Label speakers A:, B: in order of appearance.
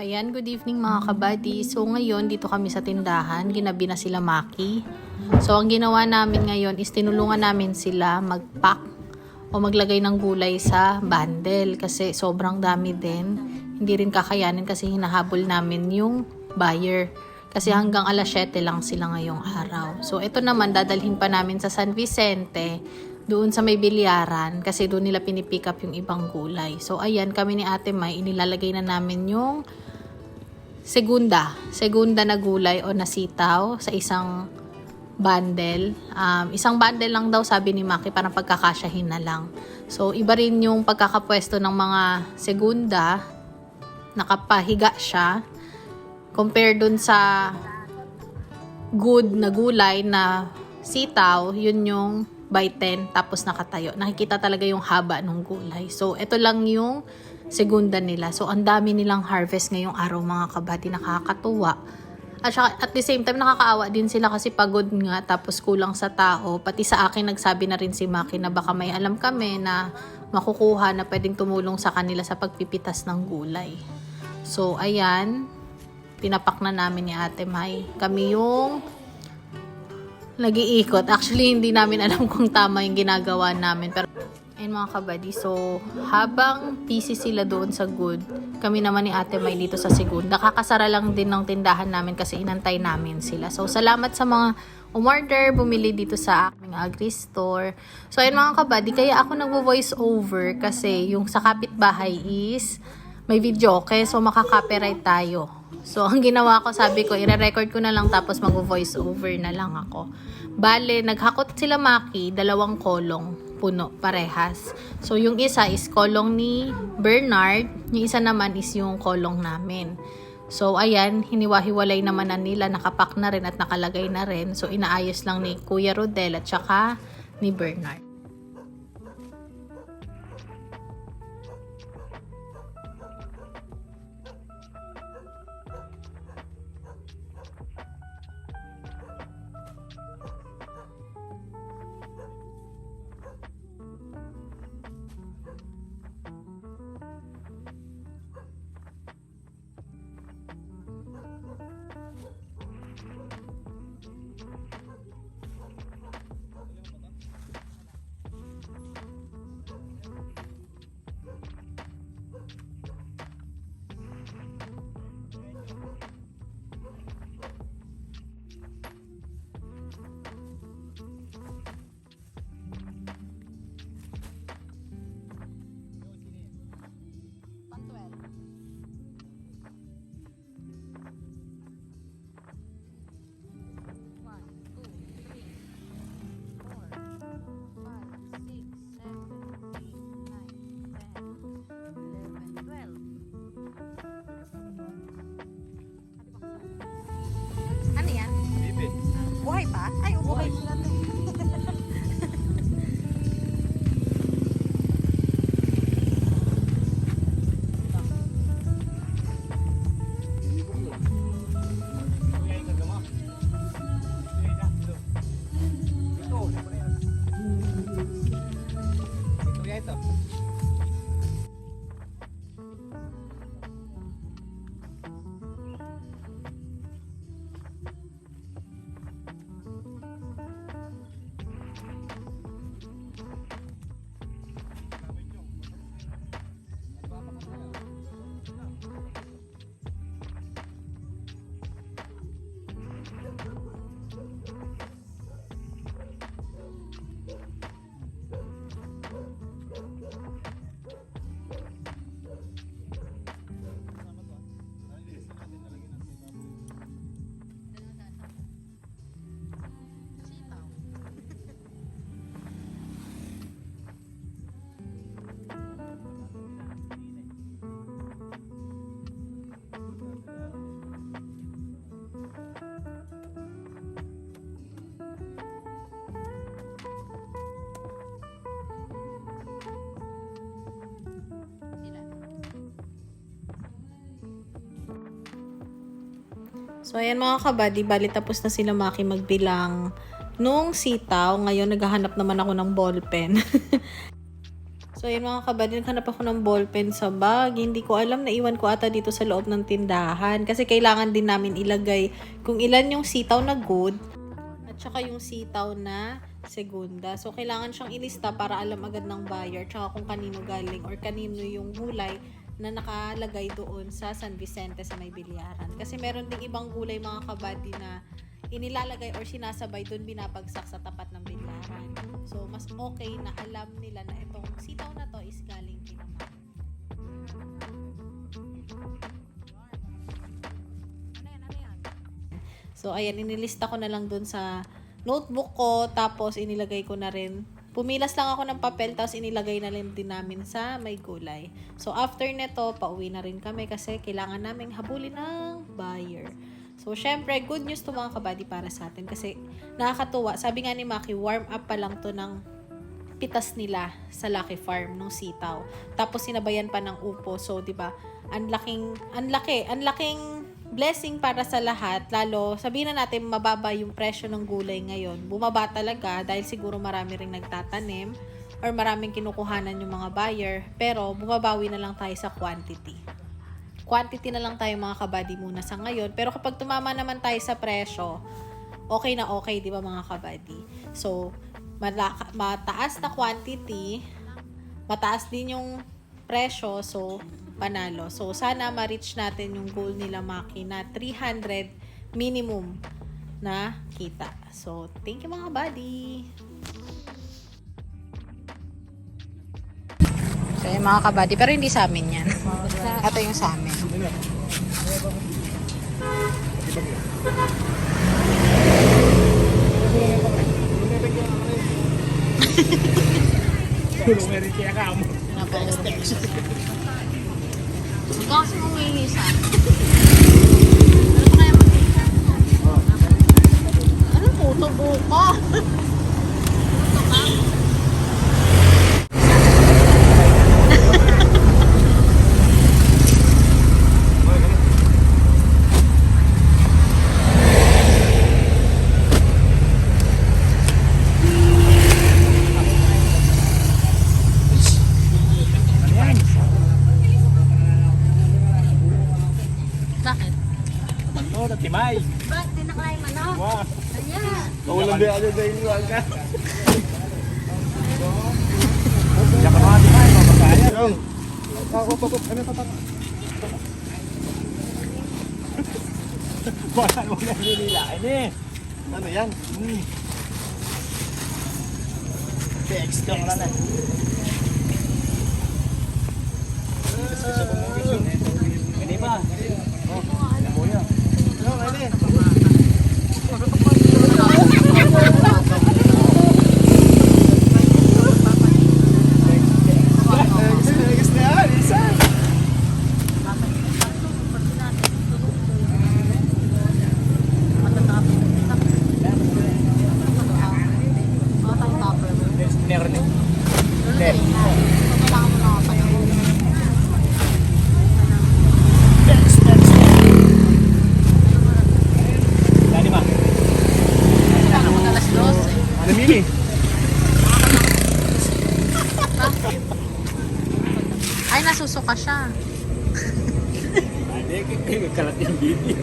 A: Ayan, good evening mga kabady. So ngayon, dito kami sa tindahan. Ginabi na sila Maki. So ang ginawa namin ngayon is tinulungan namin sila mag-pack o maglagay ng gulay sa bundle. Kasi sobrang dami din. Hindi rin kakayanin kasi hinahabol namin yung buyer. Kasi hanggang alas 7 lang sila ngayong araw. So ito naman, dadalhin pa namin sa San Vicente. Doon sa may bilyaran kasi doon nila pinipick up yung ibang gulay. So ayan, kami ni Ate May, inilalagay na namin yung segunda na gulay o na sitaw sa isang bundle. Isang bundle lang daw sabi ni Maki, para pagkakasyahin na lang. So iba rin yung pagkakapwesto ng mga segunda, nakapahiga siya compare dun sa good na gulay na sitaw, yun yung by 10 tapos nakatayo. Nakikita talaga yung haba ng gulay. So ito lang yung segunda nila. So ang dami nilang harvest ngayong araw mga kabady, nakakatuwa. At the same time nakakaawa din sila kasi pagod nga tapos kulang sa tao. Pati sa akin nagsabi na rin si Maki na baka may alam kami na makukuha na pwedeng tumulong sa kanila sa pagpipitas ng gulay. So ayan, tinapak na namin ni Ate May. Kami yung nag-iikot. Actually, hindi namin alam kung tama yung ginagawa namin. Pero, ayun mga kabady. So, habang busy sila doon sa good, kami naman ni Ate May dito sa segunda. Kakasara lang din ng tindahan namin kasi inantay namin sila. So, salamat sa mga umorder, bumili dito sa aming agri-store. So, ayun mga kabady. Kaya ako nagvo-voice over kasi yung sa kapitbahay is may video, okay? So, makaka-copyright tayo. So, ang ginawa ko, sabi ko, i-record ko na lang tapos mag-voice over na lang ako. Bale, naghakot sila Maki, 2 kolong puno, parehas. So, yung isa is kolong ni Bernard, yung isa naman is yung kolong namin. So, ayan, hiniwa-hiwalay naman na nila, nakapak na rin at nakalagay na rin. So, inaayos lang ni Kuya Rodel at saka ni Bernard.
B: Buhay pa? Ay, buhay sila.
A: So, ayan mga kabady, bali tapos na sila Maki magbilang nung sitaw. Ngayon, naghahanap naman ako ng ballpen. So, So, ayun mga kabady, naghanap ako ng ballpen sa bag. Hindi ko alam, naiwan ko ata dito sa loob ng tindahan. Kasi kailangan din namin ilagay kung ilan yung sitaw na good at saka yung sitaw na segunda. So, kailangan siyang ilista para alam agad ng buyer tsaka kung kanino galing or kanino yung gulay na nakalagay doon sa San Vicente sa may bilyaran. Kasi meron ding ibang gulay mga kabady na inilalagay or sinasabay doon binabagsak sa tapat ng bilyaran. So, mas okay na alam nila na itong sitaw na to is galing kina Ma'am. So, ayan, inilista ko na lang doon sa notebook ko, tapos inilagay ko na rin. Pumilas lang ako ng papel, tapos inilagay na rin din namin sa may gulay. So, after neto, pauwi na rin kami kasi kailangan naming habulin ng buyer. So, syempre, good news to mga kabady para sa atin kasi nakakatuwa. Sabi nga ni Maki, warm up pa lang to ng pitas nila sa Lucky Farm nung sitaw. Tapos sinabayan pa ng upo. So, 'di ba? Ang laking blessing para sa lahat. Lalo, sabihin na natin mababa yung presyo ng gulay ngayon. Bumaba talaga dahil siguro marami ring nagtatanim or maraming kinukuhanan yung mga buyer. Pero bumabawi na lang tayo sa quantity. Quantity na lang tayo mga kabady muna sa ngayon. Pero kapag tumama naman tayo sa presyo, okay na okay, di ba mga kabady? So, mataas na quantity, mataas din yung presyo, so, panalo. So, sana ma-reach natin yung goal nila Maki na 300 minimum na kita. So, thank you mga kabady! So, yung mga kabady, pero hindi sa amin yan. Ito yung sa amin.
C: Tulong meron kaya ka mo.
A: Ikaw kasi umihisa. Ano pa kaya magkita? Ano puto buka? Puto ka? Bakit?
C: Manto, natimay.
B: Ba't di nakalay manok?
C: Wow.
B: Ayan.
C: Kawalan din ano dahil yung ka. Diyan ka mga timay, mapagkaya. Ano pa? Wala nila. Ano yan? Extra ka na. Hindi ba? Oh, namuya. No, ready. Meron eh.
A: Kailangan mo na kapayo.
C: Dali ma.
A: Kailangan mo na alas 12.
C: Ano mili?
A: Ay, nasusuka siya.
C: Kalat yung bibi.